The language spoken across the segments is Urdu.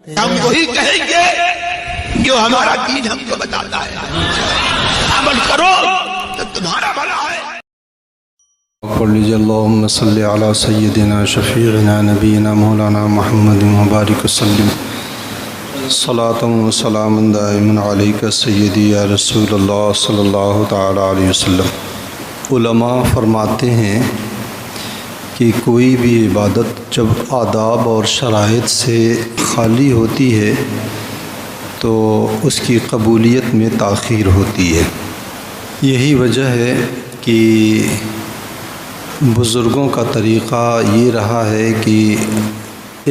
ہم وہی کہیں گے جو ہمارا دین ہم کو بتاتا ہے. عمل کرو تو تمہارا بھلا ہے. قل اللهم صل على سيدنا شفيعنا نبينا مولانا محمد وبارك وسلم صلاة وسلام دائما عليك سيدي یا رسول اللہ صلی اللہ تعالی علیہ وسلم. علماء فرماتے ہیں کہ کوئی بھی عبادت جب آداب اور شرائط سے خالی ہوتی ہے تو اس کی قبولیت میں تاخیر ہوتی ہے. یہی وجہ ہے کہ بزرگوں کا طریقہ یہ رہا ہے کہ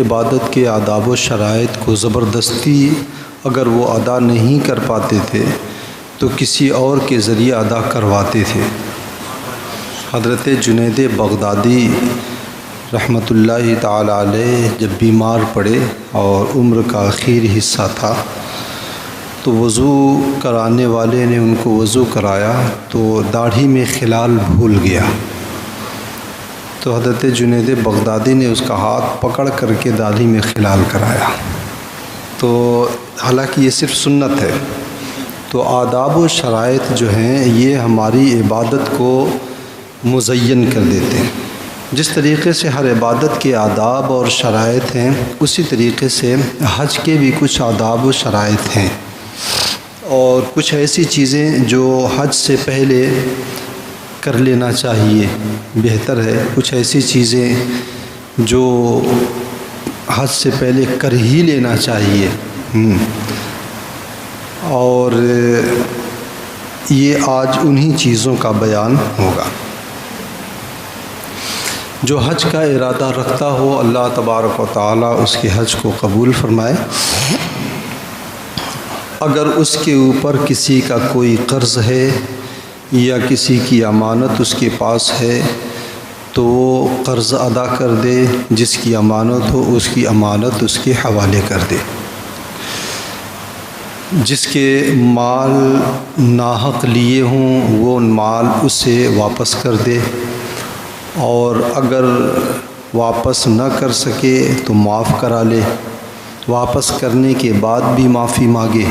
عبادت کے آداب و شرائط کو زبردستی اگر وہ ادا نہیں کر پاتے تھے تو کسی اور کے ذریعے ادا کرواتے تھے. حضرت جنید بغدادی رحمۃ اللہ تعالی علیہ جب بیمار پڑے اور عمر کا آخری حصہ تھا تو وضو کرانے والے نے ان کو وضو کرایا تو داڑھی میں خلال بھول گیا. تو حضرت جنید بغدادی نے اس کا ہاتھ پکڑ کر کے داڑھی میں خلال کرایا. تو حالانکہ یہ صرف سنت ہے. تو آداب و شرائط جو ہیں یہ ہماری عبادت کو مزین کر دیتے ہیں. جس طریقے سے ہر عبادت کے آداب اور شرائط ہیں اسی طریقے سے حج کے بھی کچھ آداب و شرائط ہیں اور کچھ ایسی چیزیں جو حج سے پہلے کر لینا چاہیے بہتر ہے. کچھ ایسی چیزیں جو حج سے پہلے کر ہی لینا چاہیے. اور یہ آج انہی چیزوں کا بیان ہوگا. جو حج کا ارادہ رکھتا ہو اللہ تبارک و تعالی اس کے حج کو قبول فرمائے. اگر اس کے اوپر کسی کا کوئی قرض ہے یا کسی کی امانت اس کے پاس ہے تو وہ قرض ادا کر دے. جس کی امانت ہو اس کی امانت اس کے حوالے کر دے. جس کے مال ناحق لیے ہوں وہ مال اسے واپس کر دے اور اگر واپس نہ کر سکے تو معاف کرا لے. واپس کرنے کے بعد بھی معافی مانگے.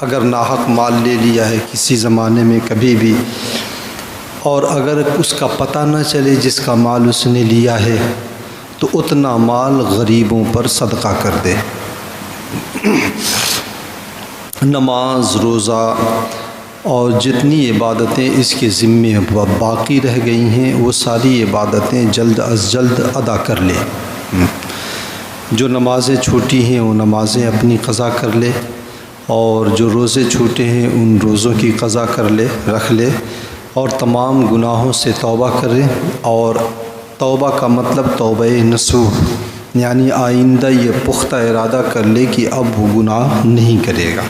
اگر ناحق مال لے لیا ہے کسی زمانے میں کبھی بھی اور اگر اس کا پتہ نہ چلے جس کا مال اس نے لیا ہے تو اتنا مال غریبوں پر صدقہ کر دے. نماز روزہ اور جتنی عبادتیں اس کے ذمے باقی رہ گئی ہیں وہ ساری عبادتیں جلد از جلد ادا کر لے. جو نمازیں چھوٹی ہیں وہ نمازیں اپنی قضا کر لے اور جو روزے چھوٹے ہیں ان روزوں کی قضا کر لے رکھ لے اور تمام گناہوں سے توبہ کرے. اور توبہ کا مطلب توبہ نصوح یعنی آئندہ یہ پختہ ارادہ کر لے کہ اب وہ گناہ نہیں کرے گا.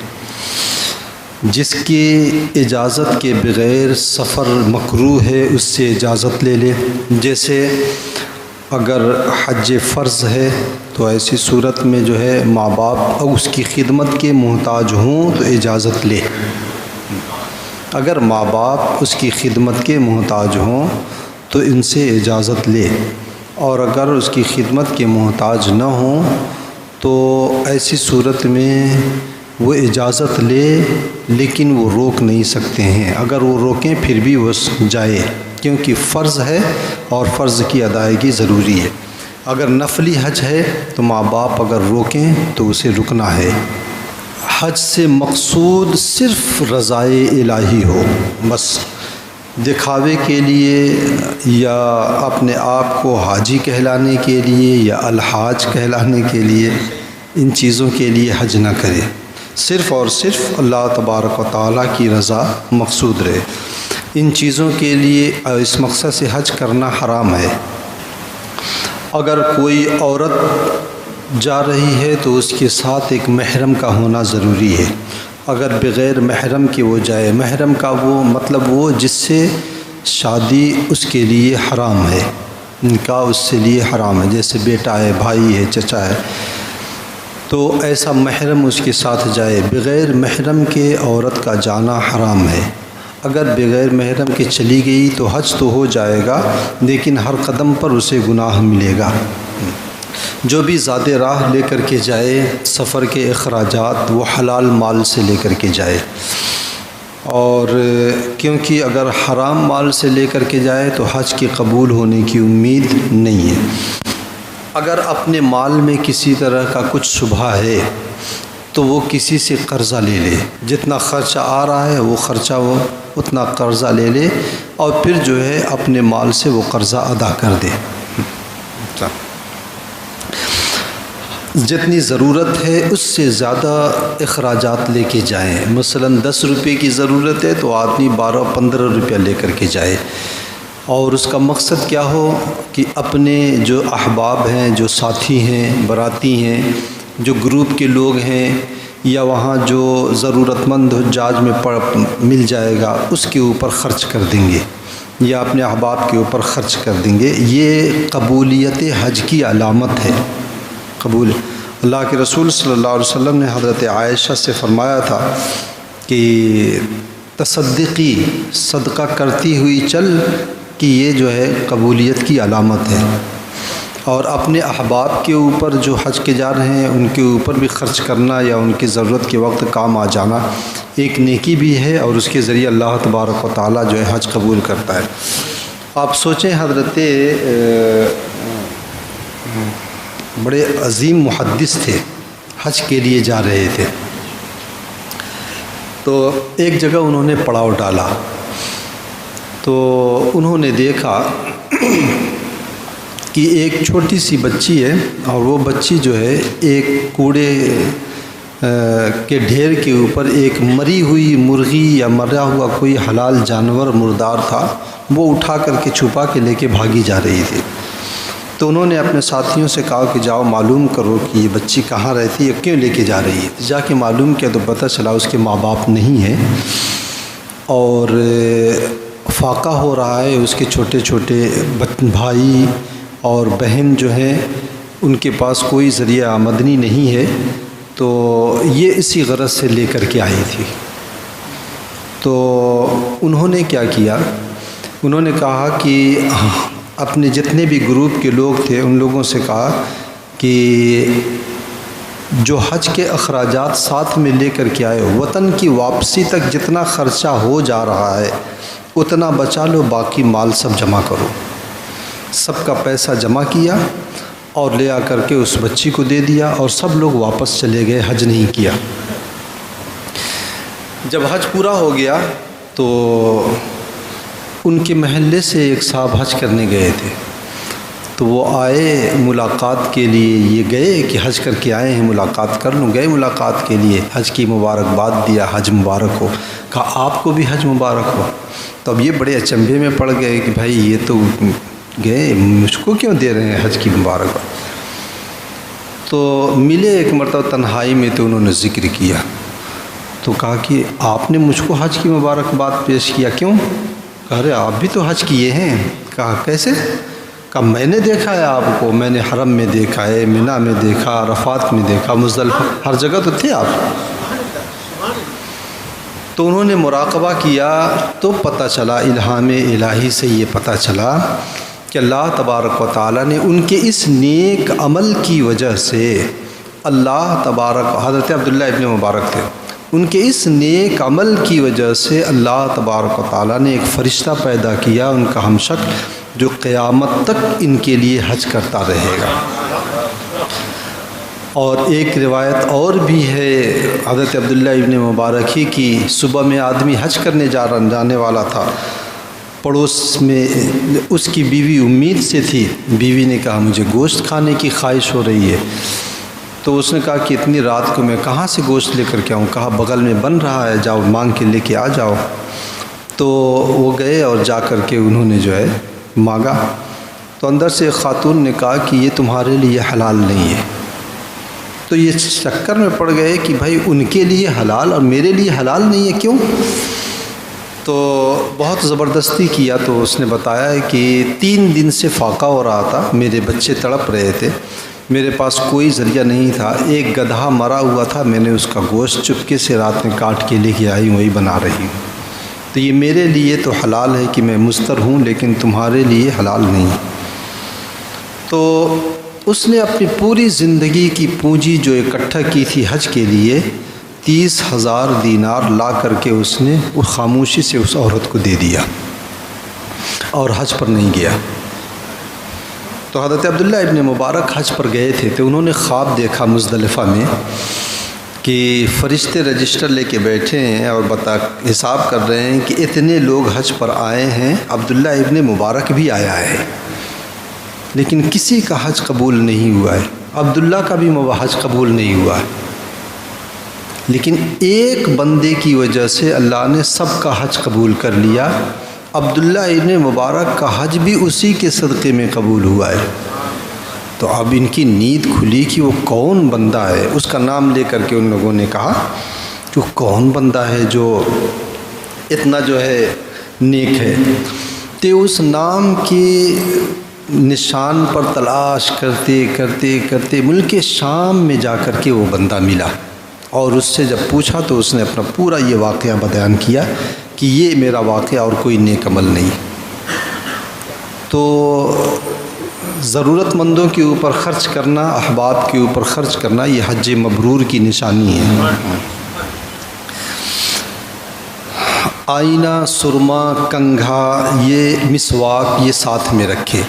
جس کی اجازت کے بغیر سفر مکروہ ہے اس سے اجازت لے لے. جیسے اگر حج فرض ہے تو ایسی صورت میں جو ہے ماں باپ اس کی خدمت کے محتاج ہوں تو اجازت لے. اگر ماں باپ اس کی خدمت کے محتاج ہوں تو ان سے اجازت لے اور اگر اس کی خدمت کے محتاج نہ ہوں تو ایسی صورت میں وہ اجازت لے لیکن وہ روک نہیں سکتے ہیں. اگر وہ روکیں پھر بھی وہ جائے کیونکہ فرض ہے اور فرض کی ادائیگی ضروری ہے. اگر نفلی حج ہے تو ماں باپ اگر روکیں تو اسے رکنا ہے. حج سے مقصود صرف رضائے الہی ہو. بس دکھاوے کے لیے یا اپنے آپ کو حاجی کہلانے کے لیے یا الحاج کہلانے کے لیے ان چیزوں کے لیے حج نہ کرے. صرف اور صرف اللہ تبارک و تعالیٰ کی رضا مقصود رہے. ان چیزوں کے لیے اس مقصد سے حج کرنا حرام ہے. اگر کوئی عورت جا رہی ہے تو اس کے ساتھ ایک محرم کا ہونا ضروری ہے. اگر بغیر محرم کے وہ جائے، محرم کا وہ مطلب وہ جس سے شادی اس کے لیے حرام ہے، نکاح اس سے لیے حرام ہے، جیسے بیٹا ہے، بھائی ہے، چچا ہے، تو ایسا محرم اس کے ساتھ جائے. بغیر محرم کے عورت کا جانا حرام ہے. اگر بغیر محرم کے چلی گئی تو حج تو ہو جائے گا لیکن ہر قدم پر اسے گناہ ملے گا. جو بھی زاد راہ لے کر کے جائے سفر کے اخراجات وہ حلال مال سے لے کر کے جائے، اور کیونکہ اگر حرام مال سے لے کر کے جائے تو حج کے قبول ہونے کی امید نہیں ہے۔ اگر اپنے مال میں کسی طرح کا کچھ شبہ ہے تو وہ کسی سے قرضہ لے لے، جتنا خرچہ آ رہا ہے وہ خرچہ وہ اتنا قرضہ لے لے اور پھر جو ہے اپنے مال سے وہ قرضہ ادا کر دے۔ جتنی ضرورت ہے اس سے زیادہ اخراجات لے کے جائیں، مثلا 10 روپے کی ضرورت ہے تو آدمی 12-15 روپیہ لے کر کے جائے، اور اس کا مقصد کیا ہو کہ اپنے جو احباب ہیں، جو ساتھی ہیں، براتی ہیں، جو گروپ کے لوگ ہیں، یا وہاں جو ضرورت مند حجاج میں مل جائے گا اس کے اوپر خرچ کر دیں گے، یا اپنے احباب کے اوپر خرچ کر دیں گے۔ یہ قبولیت حج کی علامت ہے۔ قبول اللہ کے رسول صلی اللہ علیہ وسلم نے حضرت عائشہ سے فرمایا تھا کہ تصدقی، صدقہ کرتی ہوئی چل، کہ یہ جو ہے قبولیت کی علامت ہے، اور اپنے احباب کے اوپر جو حج کے جا رہے ہیں ان کے اوپر بھی خرچ کرنا یا ان کی ضرورت کے وقت کام آ جانا ایک نیکی بھی ہے، اور اس کے ذریعے اللہ تبارک و تعالیٰ جو ہے حج قبول کرتا ہے۔ آپ سوچیں حضرت بڑے عظیم محدث تھے، حج کے لیے جا رہے تھے، تو ایک جگہ انہوں نے پڑاؤ ڈالا، تو انہوں نے دیکھا کہ ایک چھوٹی سی بچی ہے، اور وہ بچی جو ہے ایک کوڑے کے ڈھیر کے اوپر ایک مری ہوئی مرغی یا مرا ہوا کوئی حلال جانور مردار تھا، وہ اٹھا کر کے چھپا کے لے کے بھاگی جا رہی تھی۔ تو انہوں نے اپنے ساتھیوں سے کہا کہ جاؤ معلوم کرو کہ یہ بچی کہاں رہتی ہے، کیوں لے کے جا رہی ہے۔ جا کے معلوم کیا تو پتہ چلا اس کے ماں باپ نہیں ہیں، اور فاقہ ہو رہا ہے، اس کے چھوٹے چھوٹے بھائی اور بہن جو ہیں ان کے پاس کوئی ذریعہ آمدنی نہیں ہے، تو یہ اسی غرض سے لے کر کے آئی تھی۔ تو انہوں نے کیا کیا، انہوں نے کہا کہ اپنے جتنے بھی گروپ کے لوگ تھے ان لوگوں سے کہا کہ جو حج کے اخراجات ساتھ میں لے کر کے آئے ہو، وطن کی واپسی تک جتنا خرچہ ہو جا رہا ہے اتنا بچا لو، باقی مال سب جمع کرو۔ سب کا پیسہ جمع کیا اور لے آ کر کے اس بچی کو دے دیا، اور سب لوگ واپس چلے گئے، حج نہیں کیا۔ جب حج پورا ہو گیا تو ان کے محلے سے ایک صاحب حج کرنے گئے تھے، تو وہ آئے ملاقات کے لیے، یہ گئے کہ حج کر کے آئے ہیں ملاقات کر لوں، گئے ملاقات کے لیے، حج کی مبارکباد دیا، حج مبارک ہو، کہا آپ کو بھی حج مبارک ہو۔ تو اب یہ بڑے اچنبھے میں پڑ گئے کہ بھائی یہ تو گئے، مجھ کو کیوں دے رہے ہیں حج کی مبارکباد۔ تو ملے ایک مرتبہ تنہائی میں، تو انہوں نے ذکر کیا، تو کہا کہ آپ نے مجھ کو حج کی مبارکباد پیش کیا، کیوں؟ کہا رہے آپ بھی تو حج کیے ہیں۔ کہا کیسے؟ کہا میں نے دیکھا ہے آپ کو، میں نے حرم میں دیکھا ہے، منی میں دیکھا، عرفات میں دیکھا، مزدلفہ، ہر جگہ تو تھے آپ۔ تو انہوں نے مراقبہ کیا تو پتہ چلا، الہام الہی سے یہ پتہ چلا کہ اللہ تبارک و تعالیٰ نے ان کے اس نیک عمل کی وجہ سے، اللہ تبارک، حضرت عبداللہ ابن مبارک تھے، ان کے اس نیک عمل کی وجہ سے اللہ تبارک و تعالیٰ نے ایک فرشتہ پیدا کیا، ان کا ہمشک، جو قیامت تک ان کے لیے حج کرتا رہے گا۔ اور ایک روایت اور بھی ہے حضرت عبداللہ ابن مبارک ہی کی، صبح میں آدمی حج کرنے جانے والا تھا، پڑوس میں اس کی بیوی امید سے تھی، بیوی نے کہا مجھے گوشت کھانے کی خواہش ہو رہی ہے، تو اس نے کہا کہ اتنی رات کو میں کہاں سے گوشت لے کر کے آؤں؟ کہا بغل میں بن رہا ہے، جاؤ مانگ کے لے کے آ جاؤ۔ تو وہ گئے اور جا کر کے انہوں نے جو ہے مانگا، تو اندر سے ایک خاتون نے کہا کہ یہ تمہارے لیے حلال نہیں ہے۔ تو یہ چکر میں پڑ گئے کہ بھائی ان کے لیے حلال اور میرے لیے حلال نہیں ہے، کیوں؟ تو بہت زبردستی کیا، تو اس نے بتایا ہے کہ 3 دن سے فاقہ ہو رہا تھا، میرے بچے تڑپ رہے تھے، میرے پاس کوئی ذریعہ نہیں تھا، ایک گدھا مرا ہوا تھا، میں نے اس کا گوشت چپکے سے رات میں کاٹ کے لے کے آئی، وہی بنا رہی ہوں، تو یہ میرے لیے تو حلال ہے کہ میں مستر ہوں، لیکن تمہارے لیے حلال نہیں۔ تو اس نے اپنی پوری زندگی کی پونجی جو اکٹھا کی تھی حج کے لیے 30,000 دینار لا کر کے اس نے وہ خاموشی سے اس عورت کو دے دیا اور حج پر نہیں گیا۔ تو حضرت عبداللہ ابن مبارک حج پر گئے تھے تو انہوں نے خواب دیکھا مزدلفہ میں کہ فرشتے رجسٹر لے کے بیٹھے ہیں اور حساب کر رہے ہیں کہ اتنے لوگ حج پر آئے ہیں، عبداللہ ابن مبارک بھی آیا ہے، لیکن کسی کا حج قبول نہیں ہوا ہے، عبداللہ کا بھی حج قبول نہیں ہوا ہے، لیکن ایک بندے کی وجہ سے اللہ نے سب کا حج قبول کر لیا۔ عبداللہ ابن مبارک کا حج بھی اسی کے صدقے میں قبول ہوا ہے۔ تو اب ان کی نیند کھلی کہ وہ کون بندہ ہے، اس کا نام لے کر کے ان لوگوں نے کہا کہ وہ کون بندہ ہے جو اتنا جو ہے نیک ہے۔ تو اس نام کے نشان پر تلاش کرتے کرتے کرتے ملک شام میں جا کر کے وہ بندہ ملا، اور اس سے جب پوچھا تو اس نے اپنا پورا یہ واقعہ بیان کیا کہ یہ میرا واقعہ اور کوئی نیک عمل نہیں۔ تو ضرورت مندوں کے اوپر خرچ کرنا، احباب کے اوپر خرچ کرنا، یہ حج مبرور کی نشانی ہے۔ آئینہ، سرما، کنگھا، یہ مسواک یہ ساتھ میں رکھے۔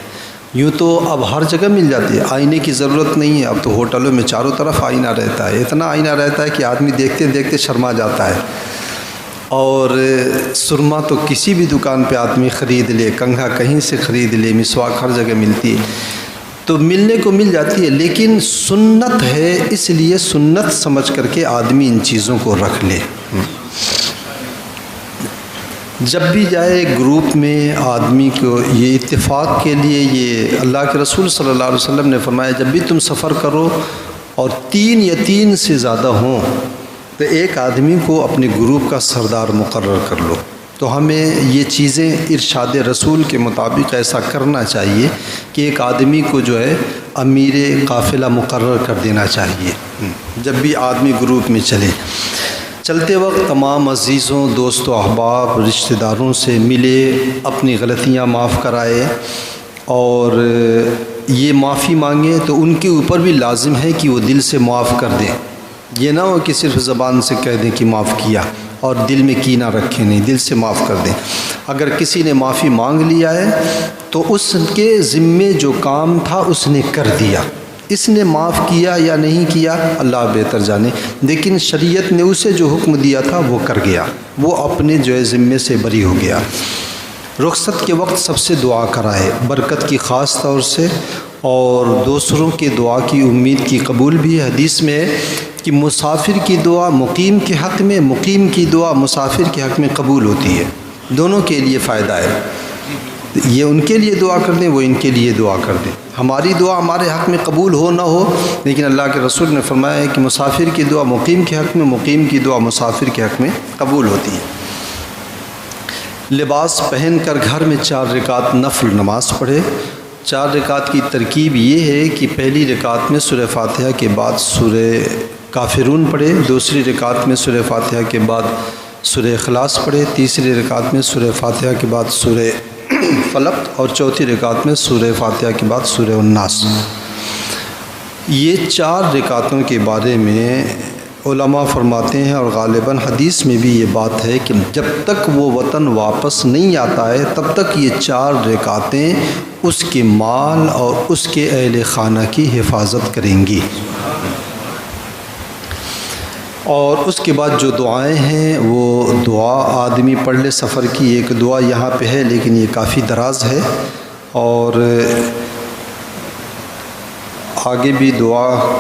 یوں تو اب ہر جگہ مل جاتی ہے، آئینے کی ضرورت نہیں ہے، اب تو ہوٹلوں میں چاروں طرف آئینہ رہتا ہے، اتنا آئینہ رہتا ہے کہ آدمی دیکھتے دیکھتے شرما جاتا ہے۔ اور سرما تو کسی بھی دکان پہ آدمی خرید لے، کنگھا کہیں سے خرید لے، مسواک ہر جگہ ملتی ہے، تو ملنے کو مل جاتی ہے، لیکن سنت ہے، اس لیے سنت سمجھ کر کے آدمی ان چیزوں کو رکھ لے۔ جب بھی جائے گروپ میں آدمی کو یہ اتفاق کے لیے، یہ اللہ کے رسول صلی اللہ علیہ وسلم نے فرمایا جب بھی تم سفر کرو اور 3 یا 3 سے زیادہ ہوں تو ایک آدمی کو اپنے گروپ کا سردار مقرر کر لو۔ تو ہمیں یہ چیزیں ارشاد رسول کے مطابق ایسا کرنا چاہیے کہ ایک آدمی کو جو ہے امیر قافلہ مقرر کر دینا چاہیے جب بھی آدمی گروپ میں چلے۔ چلتے وقت تمام عزیزوں، دوست و احباب، رشتہ داروں سے ملے، اپنی غلطیاں معاف کرائے، اور یہ معافی مانگے تو ان کے اوپر بھی لازم ہے کہ وہ دل سے معاف کر دیں۔ یہ نہ ہو کہ صرف زبان سے کہہ دیں کہ معاف کیا اور دل میں کینہ رکھیں، نہیں، دل سے معاف کر دیں۔ اگر کسی نے معافی مانگ لیا ہے تو اس کے ذمے جو کام تھا اس نے کر دیا، اس نے معاف کیا یا نہیں کیا اللہ بہتر جانے، لیکن شریعت نے اسے جو حکم دیا تھا وہ کر گیا، وہ اپنے جو ہے ذمے سے بری ہو گیا۔ رخصت کے وقت سب سے دعا کرائے، برکت کی خاص طور سے، اور دوسروں کے دعا کی امید کی قبول بھی ہے۔ حدیث میں ہے کہ مسافر کی دعا مقیم کے حق میں، مقیم کی دعا مسافر کے حق میں قبول ہوتی ہے، دونوں کے لیے فائدہ ہے۔ یہ ان کے لیے دعا کر دیں، وہ ان کے لیے دعا کر دیں۔ ہماری دعا ہمارے حق میں قبول ہو نہ ہو، لیکن اللہ کے رسول نے فرمایا ہے کہ مسافر کی دعا مقیم کے حق میں، مقیم کی دعا مسافر کے حق میں قبول ہوتی ہے۔ لباس پہن کر گھر میں 4 رکعت نفل نماز پڑھے۔ 4 رکعت کی ترکیب یہ ہے کہ پہلی رکعت میں سورہ فاتحہ کے بعد سورہ کافرون پڑھے، دوسری رکعت میں سورہ فاتحہ کے بعد سورہ اخلاص پڑھے، تیسری رکعت میں سورہ فاتحہ کے بعد سورہ فلق، اور چوتھی رکعت میں سورہ فاتحہ کے بعد سورہ الناس۔ یہ 4 رکعتوں کے بارے میں علماء فرماتے ہیں، اور غالباً حدیث میں بھی یہ بات ہے کہ جب تک وہ وطن واپس نہیں آتا ہے تب تک یہ 4 رکعتیں اس کے مال اور اس کے اہل خانہ کی حفاظت کریں گی۔ اور اس کے بعد جو دعائیں ہیں وہ دعا آدمی پڑھ لے سفر کی۔ ایک دعا یہاں پہ ہے لیکن یہ کافی دراز ہے، اور آگے بھی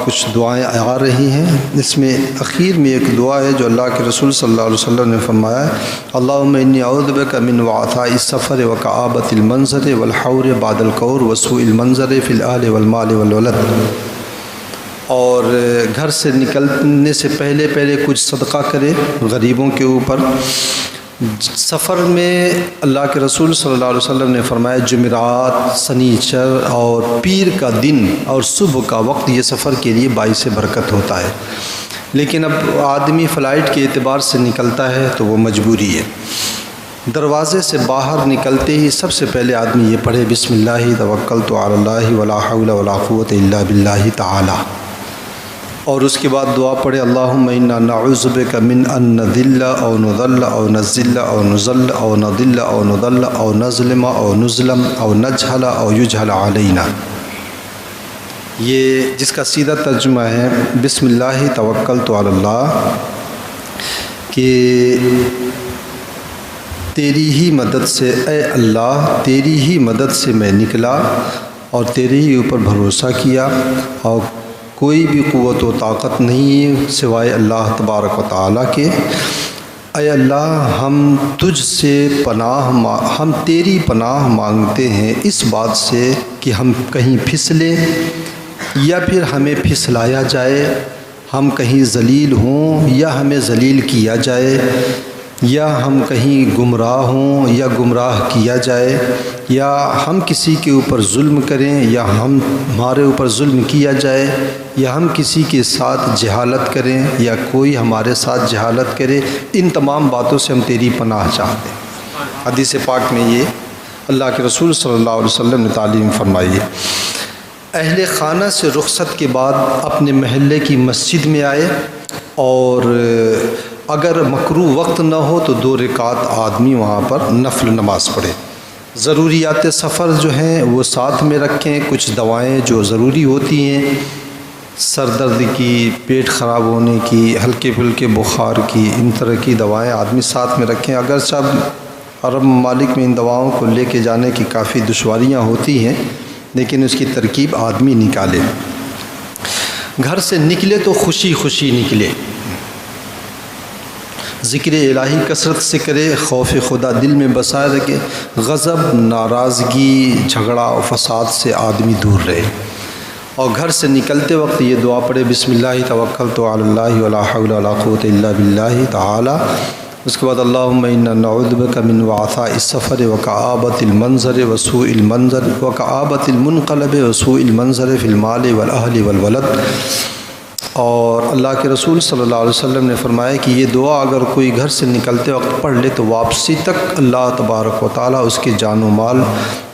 کچھ دعائیں آ رہی ہیں۔ اس میں اخیر میں ایک دعا ہے جو اللہ کے رسول صلی اللہ علیہ وسلم نے فرمایا ہے، اللہم انی اعوذ بک من وعثاء السفر وکآبۃ المنظر والحور بعد القور وسوء المنظر فی الاہل والمال والولد۔ اور گھر سے نکلنے سے پہلے کچھ صدقہ کرے غریبوں کے اوپر۔ سفر میں اللہ کے رسول صلی اللہ علیہ وسلم نے فرمایا جمعرات، سنیچر اور پیر کا دن اور صبح کا وقت یہ سفر کے لیے باعث برکت ہوتا ہے، لیکن اب آدمی فلائٹ کے اعتبار سے نکلتا ہے تو وہ مجبوری ہے۔ دروازے سے باہر نکلتے ہی سب سے پہلے آدمی یہ پڑھے بسم اللہ توکلت علی اللہ ولا حول ولا قوت الا باللہ تعالی، اور اس کے بعد دعا پڑھے اللہم انا نعوذ بک من ان نذل او نضل او نزل او نزل او نضل او نضل او نظلم او نظلم او نجہل او یجہل علینا۔ یہ جس کا سیدھا ترجمہ ہے بسم اللہ توکلت علی اللہ، کہ تیری ہی مدد سے اے اللہ، تیری ہی مدد سے میں نکلا اور تیرے ہی اوپر بھروسہ کیا، اور کوئی بھی قوت و طاقت نہیں ہے سوائے اللہ تبارک و تعالیٰ کے۔ اے اللہ ہم تجھ سے ہم تیری پناہ مانگتے ہیں اس بات سے کہ ہم کہیں پھسلیں یا پھر ہمیں پھسلایا جائے، ہم کہیں ذلیل ہوں یا ہمیں ذلیل کیا جائے، یا ہم کہیں گمراہ ہوں یا گمراہ کیا جائے، یا ہم کسی کے اوپر ظلم کریں یا ہمارے اوپر ظلم کیا جائے، یا ہم کسی کے ساتھ جہالت کریں یا کوئی ہمارے ساتھ جہالت کرے، ان تمام باتوں سے ہم تیری پناہ چاہتے ہیں۔ حدیث پاک میں یہ اللہ کے رسول صلی اللہ علیہ وسلم نے تعلیم فرمائی ہے۔ اہل خانہ سے رخصت کے بعد اپنے محلے کی مسجد میں آئے، اور اگر مکروہ وقت نہ ہو تو 2 رکعت آدمی وہاں پر نفل نماز پڑھے۔ ضروریات سفر جو ہیں وہ ساتھ میں رکھیں، کچھ دوائیں جو ضروری ہوتی ہیں، سر درد کی، پیٹ خراب ہونے کی، ہلکے پھلکے بخار کی، ان طرح کی دوائیں آدمی ساتھ میں رکھیں۔ اگرچہ عرب ممالک میں ان دواؤں کو لے کے جانے کی کافی دشواریاں ہوتی ہیں، لیکن اس کی ترکیب آدمی نکالے۔ گھر سے نکلے تو خوشی خوشی نکلے، ذکر الہی کثرت سے کرے، خوف خدا دل میں بسائے رکھے، غضب، ناراضگی، جھگڑا اور فساد سے آدمی دور رہے، اور گھر سے نکلتے وقت یہ دعا پڑھے بسم اللہ توکلت علی اللہ ولا حول ولا قوت الا باللہ تعالی۔ اس کے بعد اللہم انا نعوذ بک من وعثاء السفر وکآبۃ المنظر وسوء المنظر وکآبۃ المنقلب وسوء المنظر فی المال والاہل والولد۔ اور اللہ کے رسول صلی اللہ علیہ وسلم نے فرمایا کہ یہ دعا اگر کوئی گھر سے نکلتے وقت پڑھ لے تو واپسی تک اللہ تبارک و تعالیٰ اس کے جان و مال،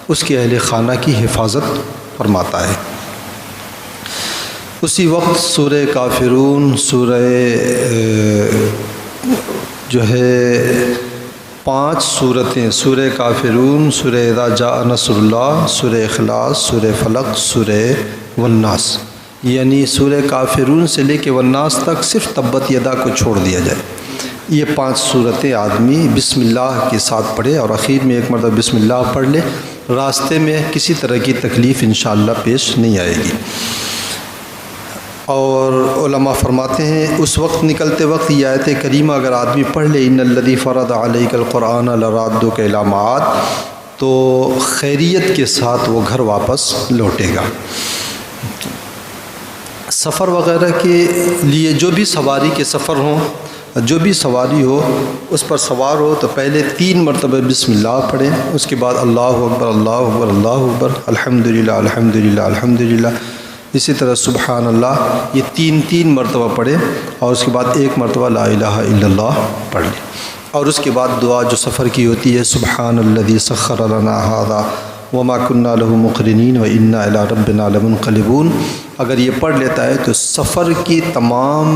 اس کے اہل خانہ کی حفاظت فرماتا ہے۔ اسی وقت سورہ کافرون، سورہ جو ہے 5 سورتیں، سورہ کافرون، سورہ اذا جاء نصر اللہ، سورہ اخلاص، سورہ فلق، سورہ والناس، یعنی سورہ کافرون سے لے کے والناس تک صرف تبت یدا کو چھوڑ دیا جائے۔ یہ 5 سورتیں آدمی بسم اللہ کے ساتھ پڑھے، اور اخیر میں ایک مرتبہ بسم اللہ پڑھ لے، راستے میں کسی طرح کی تکلیف انشاءاللہ پیش نہیں آئے گی۔ اور علماء فرماتے ہیں اس وقت نکلتے وقت یہ آیت کریمہ اگر آدمی پڑھ لے ان الذی فرض علیک القرآن لرادک الی معاد، تو خیریت کے ساتھ وہ گھر واپس لوٹے گا۔ سفر وغیرہ کے لیے جو بھی سواری کے سفر ہوں، جو بھی سواری ہو، اس پر سوار ہو تو پہلے 3 مرتبہ بسم اللہ پڑھیں، اس کے بعد اللہ اکبر اللہ اکبر اللہ اکبر، الحمدللہ الحمدللہ الحمدللہ، اسی طرح سبحان اللہ، یہ 3 مرتبہ پڑھیں، اور اس کے بعد 1 مرتبہ لا الہ الا اللہ پڑھ لیں۔ اور اس کے بعد دعا جو سفر کی ہوتی ہے سبحان الذی سخر لنا ھذا وما كنا له مقرنین وانا الی ربنا لمنقلبون، اگر یہ پڑھ لیتا ہے تو سفر کی تمام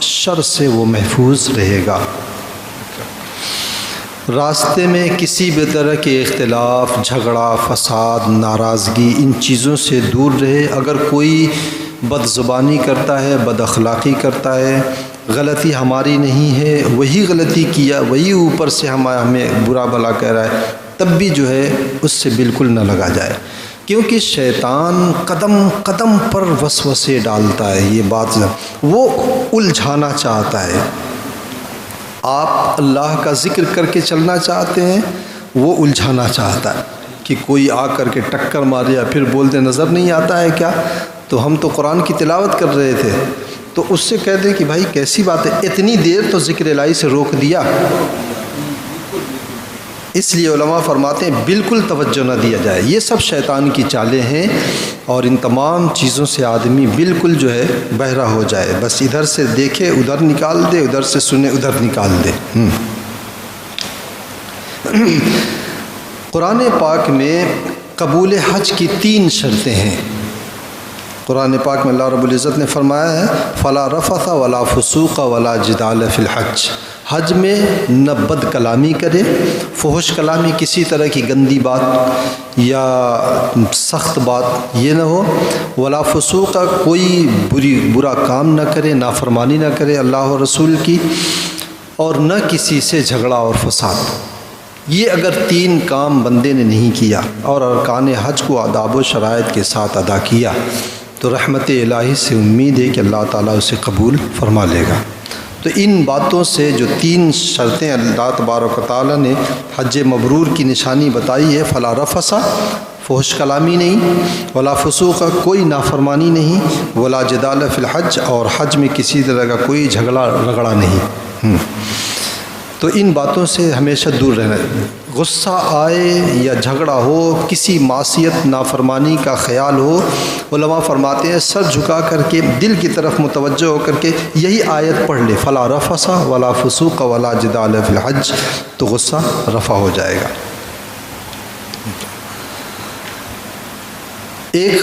شر سے وہ محفوظ رہے گا۔ راستے میں کسی بھی طرح کے اختلاف، جھگڑا، فساد، ناراضگی، ان چیزوں سے دور رہے۔ اگر کوئی بد زبانی کرتا ہے، بد اخلاقی کرتا ہے، غلطی ہماری نہیں ہے، وہی غلطی کیا، وہی اوپر سے ہمیں برا بھلا کہہ رہا ہے، تب بھی جو ہے اس سے بالکل نہ لگا جائے، کیونکہ شیطان قدم قدم پر وسوسے ڈالتا ہے۔ یہ بات وہ الجھانا چاہتا ہے۔ آپ اللہ کا ذکر کر کے چلنا چاہتے ہیں، وہ الجھانا چاہتا ہے کہ کوئی آ کر کے ٹکر مارے یا پھر بولتے نظر نہیں آتا ہے کیا، تو ہم تو قرآن کی تلاوت کر رہے تھے، تو اس سے کہہ دیں کہ بھائی کیسی بات ہے، اتنی دیر تو ذکر الہی سے روک دیا۔ اس لیے علماء فرماتے ہیں بالکل توجہ نہ دیا جائے، یہ سب شیطان کی چالیں ہیں، اور ان تمام چیزوں سے آدمی بالکل جو ہے بہرا ہو جائے، بس ادھر سے دیکھے ادھر نکال دے، ادھر سے سنے ادھر نکال دے۔ قرآن پاک میں قبول حج کی 3 شرطیں ہیں۔ قرآن پاک میں اللہ رب العزت نے فرمایا ہے فلا رفث ولا فسوق ولا جدال فی الحج، حج میں نہ بد کلامی کرے، فحش کلامی، کسی طرح کی گندی بات یا سخت بات یہ نہ ہو، ولا فسوق، کوئی برا کام نہ کرے، نافرمانی نہ کرے اللہ و رسول کی، اور نہ کسی سے جھگڑا اور فساد۔ یہ اگر 3 کام بندے نے نہیں کیا اور ارکان حج کو آداب و شرائط کے ساتھ ادا کیا تو رحمت الہی سے امید ہے کہ اللہ تعالیٰ اسے قبول فرما لے گا۔ تو ان باتوں سے جو 3 شرطیں اللہ تبارک و تعالیٰ نے حج مبرور کی نشانی بتائی ہے، فلا رفث، فحش کلامی نہیں، ولا فسوق، کوئی نافرمانی نہیں، ولا جدال فی الحج، اور حج میں کسی طرح کا کوئی جھگڑا رگڑا نہیں۔ تو ان باتوں سے ہمیشہ دور رہنا، غصہ آئے یا جھگڑا ہو، کسی معصیت نافرمانی کا خیال ہو، علماء فرماتے ہیں سر جھکا کر کے دل کی طرف متوجہ ہو کر کے یہی آیت پڑھ لے، فلا رفث ولا فسوق ولا جدال فی الحج، تو غصہ رفع ہو جائے گا۔ ایک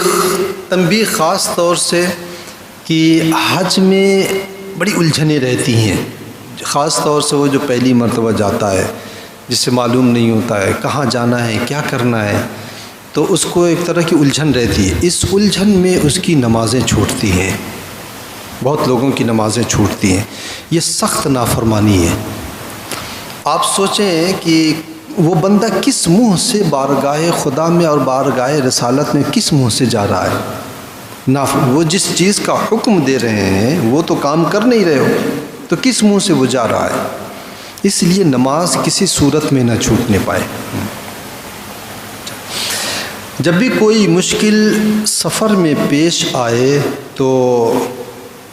تنبیہ خاص طور سے کہ حج میں بڑی الجھنیں رہتی ہیں، خاص طور سے وہ جو پہلی مرتبہ جاتا ہے، جس سے معلوم نہیں ہوتا ہے کہاں جانا ہے، کیا کرنا ہے، تو اس کو ایک طرح کی الجھن رہتی ہے۔ اس الجھن میں اس کی نمازیں چھوٹتی ہیں، بہت لوگوں کی نمازیں چھوٹتی ہیں، یہ سخت نافرمانی ہے۔ آپ سوچیں کہ وہ بندہ کس منہ سے بارگاہ خدا میں اور بارگاہ رسالت میں کس منہ سے جا رہا ہے؟ وہ جس چیز کا حکم دے رہے ہیں وہ تو کام کر نہیں رہے ہو، تو کس منہ سے وہ جا رہا ہے؟ اس لیے نماز کسی صورت میں نہ چھوٹنے پائے۔ جب بھی کوئی مشکل سفر میں پیش آئے تو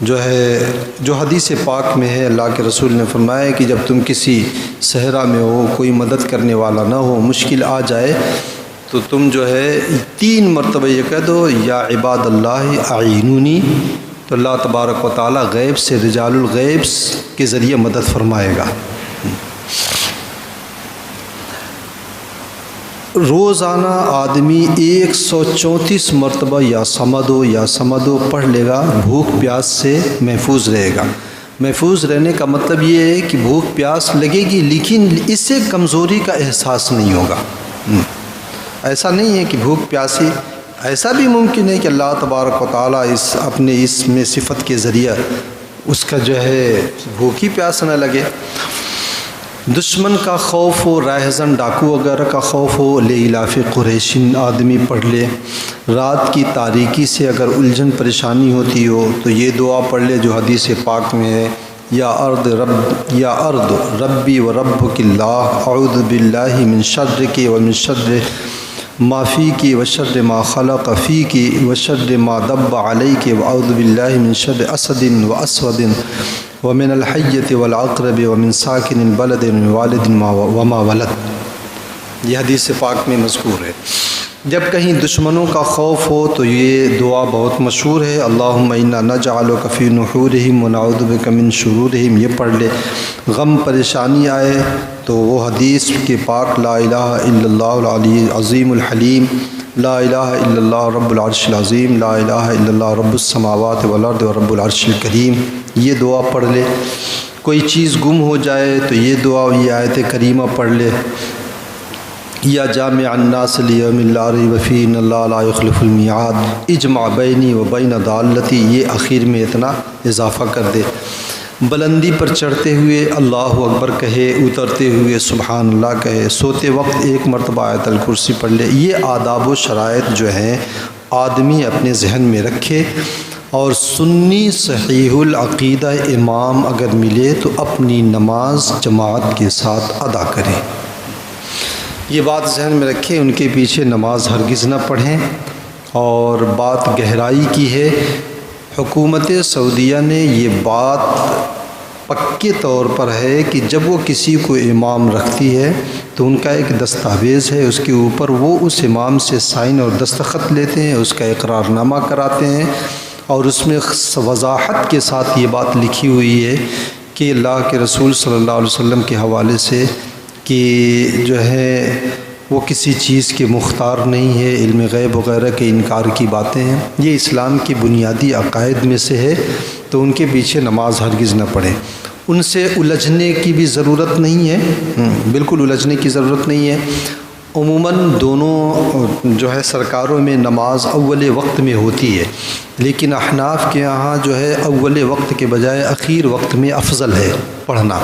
جو حدیث پاک میں ہے، اللہ کے رسول نے فرمایا کہ جب تم کسی صحرا میں ہو، کوئی مدد کرنے والا نہ ہو، مشکل آ جائے تو تم 3 مرتبہ یہ کہہ دو یا عباد اللہ اعینونی، تو اللہ تبارک و تعالیٰ غیب سے، رجال الغیب کے ذریعے مدد فرمائے گا۔ روزانہ آدمی 134 مرتبہ یا سمدو پڑھ لے گا، بھوک پیاس سے محفوظ رہے گا۔ محفوظ رہنے کا مطلب یہ ہے کہ بھوک پیاس لگے گی لیکن اس سے کمزوری کا احساس نہیں ہوگا۔ ایسا نہیں ہے کہ بھوک پیاسی، ایسا بھی ممکن ہے کہ اللہ تبارک و تعالیٰ اپنے اس میں صفت کے ذریعہ اس کا بھوک ہی پیاس نہ لگے۔ دشمن کا خوف ہو، راہزن ڈاکو وغیرہ کا خوف ہو، لإلاف قریش آدمی پڑھ لے۔ رات کی تاریکی سے اگر الجھن پریشانی ہوتی ہو تو یہ دعا پڑھ لے جو حدیث پاک میں ہے، یا ارض ربی و ربک اللہ، اعوذ باللہ من شرک و من شر ما فیک و شر ما خلق فیک و شر ما دب علیک و اعوذ باللہ من شر اسد و اسود ومن الحیۃ والعقرب ومن ساکن البلد والد وما ولد۔ یہ حدیث پاک میں مذکور ہے۔ جب کہیں دشمنوں کا خوف ہو تو یہ دعا بہت مشہور ہے، اللہم انا نجعلک فی نحورہم ونعوذ بک من شرورہم، یہ پڑھ لے۔ غم پریشانی آئے تو وہ حدیث کے پاک لا الہ الا اللہ العلی العظیم الحلیم، لا الہ الا اللہ رب العرش العظیم، لا الہ الا اللہ رب السماوات والارض ورب العرش الکریم، یہ دعا پڑھ لے۔ کوئی چیز گم ہو جائے تو یہ دعا، یہ آیت کریمہ پڑھ لے، یا جامع الناس لیوم لا ریب فیہ ان اللہ لا یخلف المیعاد، اجمع بینی و بین ضالتی، یہ آخر میں اتنا اضافہ کر دے۔ بلندی پر چڑھتے ہوئے اللہ اکبر کہے، اترتے ہوئے سبحان اللہ کہے، سوتے وقت 1 مرتبہ آیت الکرسی پڑھ لے۔ یہ آداب و شرائط جو ہیں آدمی اپنے ذہن میں رکھے، اور سنی صحیح العقیدہ امام اگر ملے تو اپنی نماز جماعت کے ساتھ ادا کرے۔ یہ بات ذہن میں رکھیں، ان کے پیچھے نماز ہرگز نہ پڑھیں۔ اور بات گہرائی کی ہے، حکومت سعودیہ نے یہ بات پکے طور پر ہے کہ جب وہ کسی کو امام رکھتی ہے تو ان کا ایک دستاویز ہے، اس کے اوپر وہ اس امام سے سائن اور دستخط لیتے ہیں، اس کا اقرار نامہ کراتے ہیں، اور اس میں وضاحت کے ساتھ یہ بات لکھی ہوئی ہے کہ اللہ کے رسول صلی اللہ علیہ وسلم کے حوالے سے کہ جو ہے وہ کسی چیز کے مختار نہیں ہے، علم غیب وغیرہ کے انکار کی باتیں ہیں، یہ اسلام کی بنیادی عقائد میں سے ہے، تو ان کے پیچھے نماز ہرگز نہ پڑھیں۔ ان سے الجھنے کی بھی ضرورت نہیں ہے، بالکل الجھنے کی ضرورت نہیں ہے۔ عموماً دونوں جو ہے سرکاروں میں نماز اول وقت میں ہوتی ہے، لیکن احناف کے یہاں جو ہے اول وقت کے بجائے اخیر وقت میں افضل ہے پڑھنا۔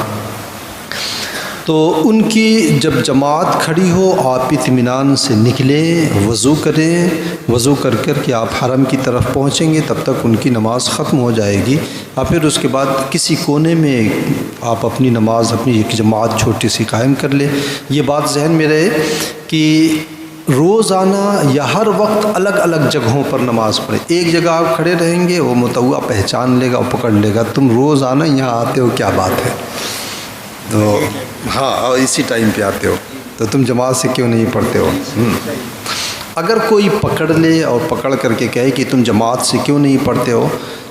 تو ان کی جب جماعت کھڑی ہو آپ اطمینان سے نکلیں، وضو کریں، وضو کر کر کے آپ حرم کی طرف پہنچیں گے، تب تک ان کی نماز ختم ہو جائے گی، اور پھر اس کے بعد کسی کونے میں آپ اپنی نماز، اپنی ایک جماعت چھوٹی سی قائم کر لیں۔ یہ بات ذہن میں رہے کہ روزانہ یا ہر وقت الگ الگ جگہوں پر نماز پڑھیں۔ ایک جگہ آپ کھڑے رہیں گے، وہ متعوع پہچان لے گا اور پکڑ لے گا، تم روزانہ یہاں آتے ہو، کیا بات ہے؟ تو ہاں، اور اسی ٹائم پہ آتے ہو، تو تم جماعت سے کیوں نہیں پڑھتے ہو؟ اگر کوئی پکڑ لے اور پکڑ کر کے کہے کہ تم جماعت سے کیوں نہیں پڑھتے ہو،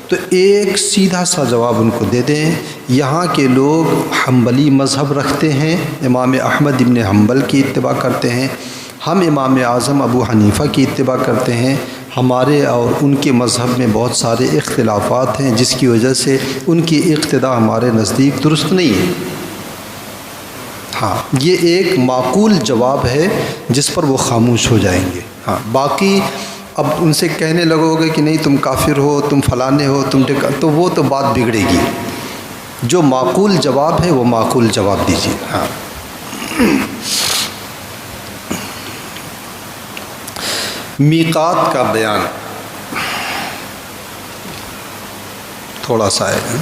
تو ایک سیدھا سا جواب ان کو دے دیں، یہاں کے لوگ حنبلی مذہب رکھتے ہیں، امام احمد ابن حنبل کی اتباع کرتے ہیں، ہم امام اعظم ابو حنیفہ کی اتباع کرتے ہیں، ہمارے اور ان کے مذہب میں بہت سارے اختلافات ہیں، جس کی وجہ سے ان کی اقتداء ہمارے نزدیک درست نہیں ہے۔ ہاں، یہ ایک معقول جواب ہے جس پر وہ خاموش ہو جائیں گے۔ ہاں، باقی اب ان سے کہنے لگو گے کہ نہیں تم کافر ہو، تم فلانے ہو، تو وہ تو بات بگڑے گی۔ جو معقول جواب ہے وہ معقول جواب دیجیے۔ ہاں، میقات کا بیان تھوڑا سا ہے۔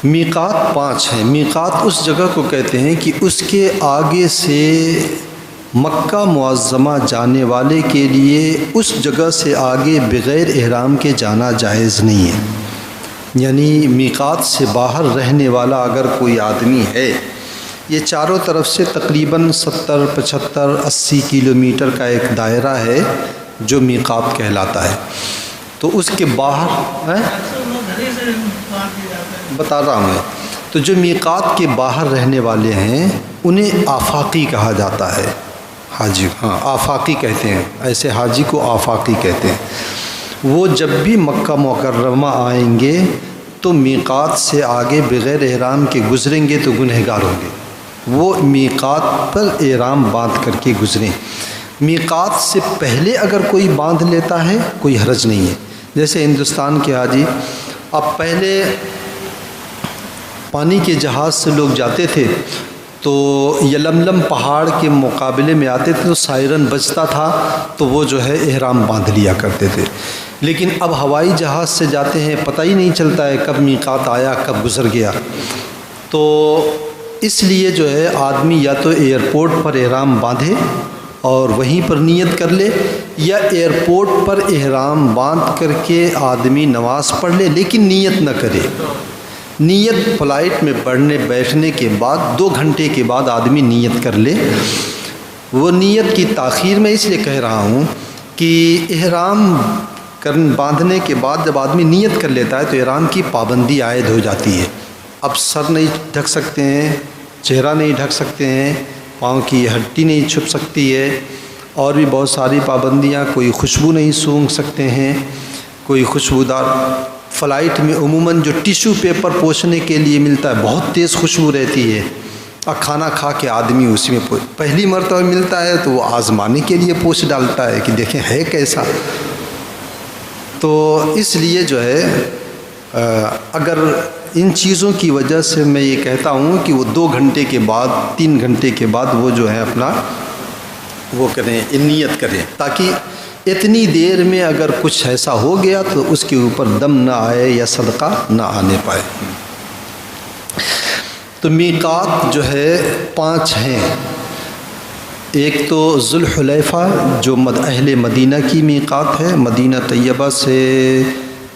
میقات 5 ہیں۔ میقات اس جگہ کو کہتے ہیں کہ اس کے آگے سے مکہ معظمہ جانے والے کے لیے اس جگہ سے آگے بغیر احرام کے جانا جائز نہیں ہے۔ یعنی میقات سے باہر رہنے والا اگر کوئی آدمی ہے، یہ چاروں طرف سے تقریباً 70، 75، 80 کلومیٹر کا ایک دائرہ ہے جو میقات کہلاتا ہے، تو اس کے باہر بتا رہا ہوں میں، تو جو میقات کے باہر رہنے والے ہیں انہیں آفاقی کہا جاتا ہے۔ حاجی، ہاں، آفاقی کہتے ہیں، ایسے حاجی کو آفاقی کہتے ہیں۔ وہ جب بھی مکہ مکرمہ آئیں گے تو میقات سے آگے بغیر احرام کے گزریں گے تو گنہگار ہوں گے، وہ میقات پر احرام باندھ کر کے گزریں۔ میقات سے پہلے اگر کوئی باندھ لیتا ہے کوئی حرج نہیں ہے۔ جیسے ہندوستان کے حاجی اب پہلے پانی کے جہاز سے لوگ جاتے تھے تو یلملم پہاڑ کے مقابلے میں آتے تھے تو سائرن بجتا تھا تو وہ جو ہے احرام باندھ لیا کرتے تھے، لیکن اب ہوائی جہاز سے جاتے ہیں پتہ ہی نہیں چلتا ہے کب میقات آیا کب گزر گیا، تو اس لیے جو ہے آدمی یا تو ایئرپورٹ پر احرام باندھے اور وہیں پر نیت کر لے، یا ایئرپورٹ پر احرام باندھ کر کے آدمی نماز پڑھ لے لیکن نیت نہ کرے۔ نیت فلائٹ میں بیٹھنے کے بعد 2 گھنٹے کے بعد آدمی نیت کر لے۔ وہ نیت کی تاخیر میں اس لیے کہہ رہا ہوں کہ احرام باندھنے کے بعد جب آدمی نیت کر لیتا ہے تو احرام کی پابندی عائد ہو جاتی ہے۔ اب سر نہیں ڈھک سکتے ہیں، چہرہ نہیں ڈھک سکتے ہیں، پاؤں کی ہڈی نہیں چھپ سکتی ہے، اور بھی بہت ساری پابندیاں، کوئی خوشبو نہیں سونگھ سکتے ہیں، کوئی خوشبودار فلائٹ میں عموماً جو ٹیشو پیپر پوچھنے کے لیے ملتا ہے بہت تیز خوشبو رہتی ہے، اور کھانا کھا کے آدمی اسی میں پہلی مرتبہ ملتا ہے تو وہ آزمانے کے لیے پوچھ ڈالتا ہے کہ دیکھیں ہے کیسا۔ تو اس لیے جو ہے اگر ان چیزوں کی وجہ سے میں یہ کہتا ہوں کہ وہ 2 گھنٹے کے بعد 3 گھنٹے کے بعد وہ جو ہے اپنا وہ کریں، نیت کریں، تاکہ اتنی دیر میں اگر کچھ ایسا ہو گیا تو اس کے اوپر دم نہ آئے یا صدقہ نہ آنے پائے۔ تو میقات جو ہے 5 ہیں۔ ایک تو ذوالحلیفہ جو اہل مدینہ کی میقات ہے، مدینہ طیبہ سے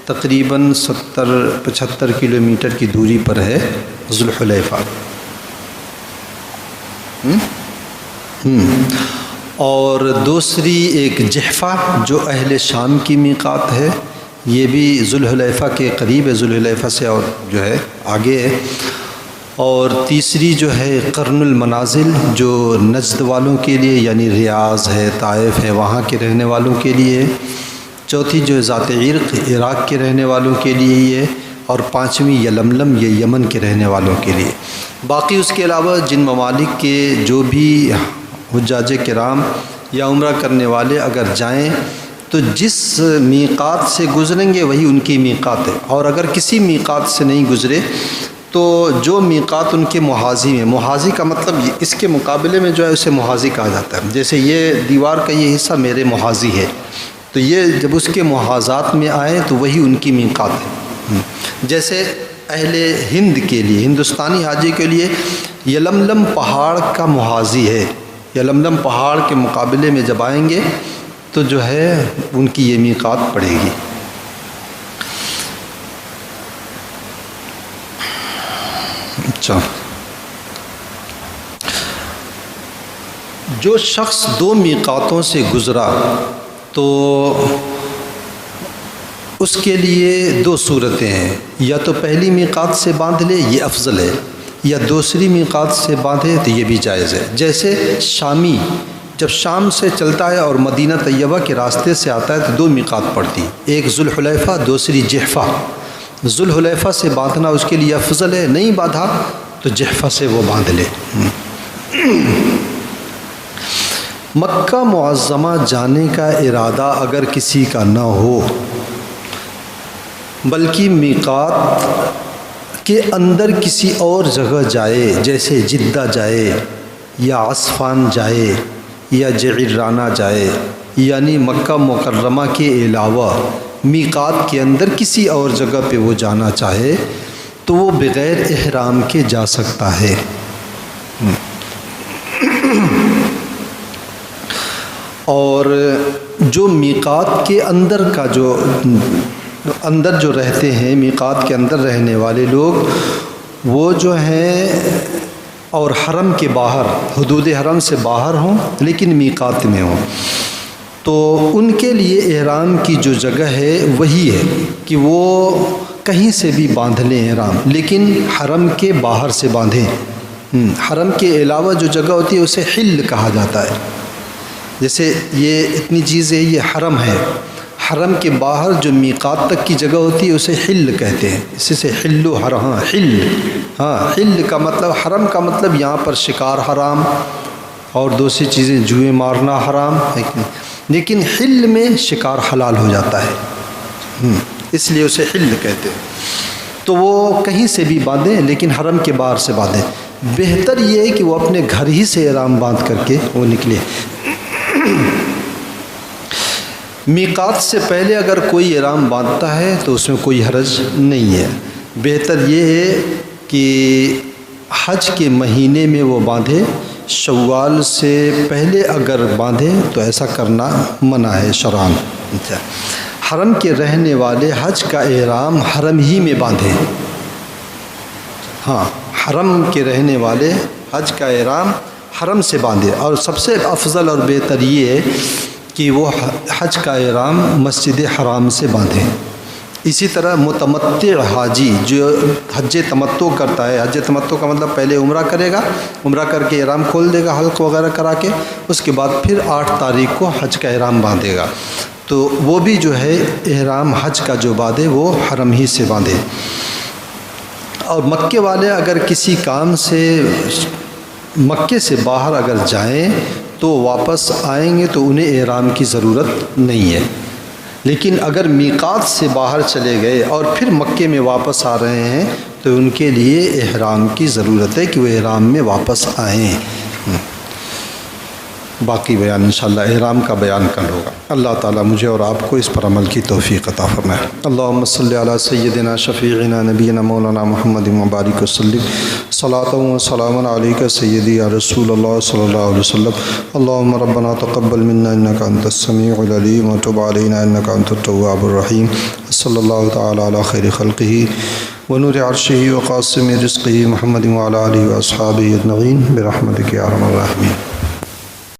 تقریباً 70-75 کلومیٹر کی دوری پر ہے ذوالحلیفہ۔ اور دوسری ایک جحفہ جو اہل شام کی میقات ہے، یہ بھی ذوالحلیفہ کے قریب ہے، ذوالحلیفہ سے اور جو ہے آگے ہے۔ اور تیسری جو ہے قرن المنازل جو نجد والوں کے لیے یعنی ریاض ہے، طائف ہے، وہاں کے رہنے والوں کے لیے ہے۔ چوتھی جو ہے ذات عرق عراق کے رہنے والوں کے لیے یہ ہے، اور پانچویں یلملم یہ یمن کے رہنے والوں کے لیے۔ باقی اس کے علاوہ جن ممالک کے جو بھی حجاج کرام یا عمرہ کرنے والے اگر جائیں تو جس میقات سے گزریں گے وہی ان کی میقات ہے، اور اگر کسی میقات سے نہیں گزرے تو جو میقات ان کے محاذی میں، محاذی کا مطلب اس کے مقابلے میں جو ہے اسے محاذی کہا جاتا ہے، جیسے یہ دیوار کا یہ حصہ میرے محاذی ہے، تو یہ جب اس کے محاذات میں آئے تو وہی ان کی میقات ہے۔ جیسے اہل ہند کے لیے، ہندوستانی حاجی کے لیے یلملم پہاڑ کا محاذی ہے، یلملم پہاڑ کے مقابلے میں جب آئیں گے تو جو ہے ان کی یہ میقات پڑے گی۔ اچھا، جو شخص دو میقاتوں سے گزرا تو اس کے لیے دو صورتیں ہیں، یا تو پہلی میقات سے باندھ لے، یہ افضل ہے، یا دوسری میقات سے باندھے تو یہ بھی جائز ہے۔ جیسے شامی جب شام سے چلتا ہے اور مدینہ طیبہ کے راستے سے آتا ہے تو دو میقات پڑتی، ایک ذوالحلیفہ دوسری جحفہ۔ ذوالحلیفہ سے باندھنا اس کے لیے افضل ہے، نہیں باندھا تو جحفہ سے وہ باندھ لے۔ مکہ معظمہ جانے کا ارادہ اگر کسی کا نہ ہو بلکہ میقات کے اندر کسی اور جگہ جائے، جیسے جدہ جائے یا عصفان جائے یا جعرانہ جائے، یعنی مکہ مکرمہ کے علاوہ میقات کے اندر کسی اور جگہ پہ وہ جانا چاہے تو وہ بغیر احرام کے جا سکتا ہے۔ اور جو میقات کے اندر کا جو رہتے ہیں، میقات کے اندر رہنے والے لوگ وہ جو ہیں اور حرم کے باہر، حدود حرم سے باہر ہوں لیکن میقات میں ہوں، تو ان کے لیے احرام کی جو جگہ ہے وہی ہے کہ وہ کہیں سے بھی باندھ لیں احرام، لیکن حرم کے باہر سے باندھیں۔ حرم کے علاوہ جو جگہ ہوتی ہے اسے حل کہا جاتا ہے۔ جیسے یہ اتنی چیز ہے، یہ حرم ہے، حرم کے باہر جو میقات تک کی جگہ ہوتی ہے اسے حل کہتے ہیں، اسی سے حل و حرم، حل کا مطلب، حرم کا مطلب یہاں پر شکار حرام اور دوسری چیزیں، جوئے مارنا حرام ہے، لیکن حل میں شکار حلال ہو جاتا ہے، اس لیے اسے حل کہتے ہیں۔ تو وہ کہیں سے بھی باندھیں لیکن حرم کے باہر سے باندھیں۔ بہتر یہ ہے کہ وہ اپنے گھر ہی سے احرام باندھ کر کے وہ نکلے۔ میقات سے پہلے اگر کوئی احرام باندھتا ہے تو اس میں کوئی حرج نہیں ہے۔ بہتر یہ ہے کہ حج کے مہینے میں وہ باندھے، شوال سے پہلے اگر باندھے تو ایسا کرنا منع ہے شرعاً۔ حرم کے رہنے والے حج کا احرام حرم ہی میں باندھیں، حرم کے رہنے والے حج کا احرام حرم سے باندھے، اور سب سے افضل اور بہتر یہ ہے کہ وہ حج کا احرام مسجد حرام سے باندھیں۔ اسی طرح متمتع حاجی جو حج تمتع کرتا ہے، حج تمتع کا مطلب پہلے عمرہ کرے گا، عمرہ کر کے احرام کھول دے گا حلق وغیرہ کرا کے، اس کے بعد پھر 8 تاریخ کو حج کا احرام باندھے گا، تو وہ بھی جو ہے احرام حج کا جو باندھے وہ حرم ہی سے باندھے۔ اور مکے والے اگر کسی کام سے مکے سے باہر اگر جائیں تو واپس آئیں گے تو انہیں احرام کی ضرورت نہیں ہے، لیکن اگر میقات سے باہر چلے گئے اور پھر مکے میں واپس آ رہے ہیں تو ان کے لیے احرام کی ضرورت ہے کہ وہ احرام میں واپس آئیں۔ باقی بیان انشاءاللہ احرام کا بیان کل ہوگا۔ اللہ تعالیٰ مجھے اور آپ کو اس پر عمل کی توفیق عطا فرمائے۔ اللہم صلی علی سیدنا شفیعنا نبینا مولانا محمد مبارک وسلم، صلاۃ و سلام علیک سیدی یا رسول اللہ صلی اللہ علیہ وسلم۔ اللہم ربنا تقبل منا انک انت السمیع العلیم وتب علینا انک انت التواب الرحیم۔ صلی اللہ تعالی علی خیر خلقہ ونور عرشہ وقاسم رزقہ محمد وعلی آلہ واصحابہ اجمعین برحمتک یا ارحم الراحمین۔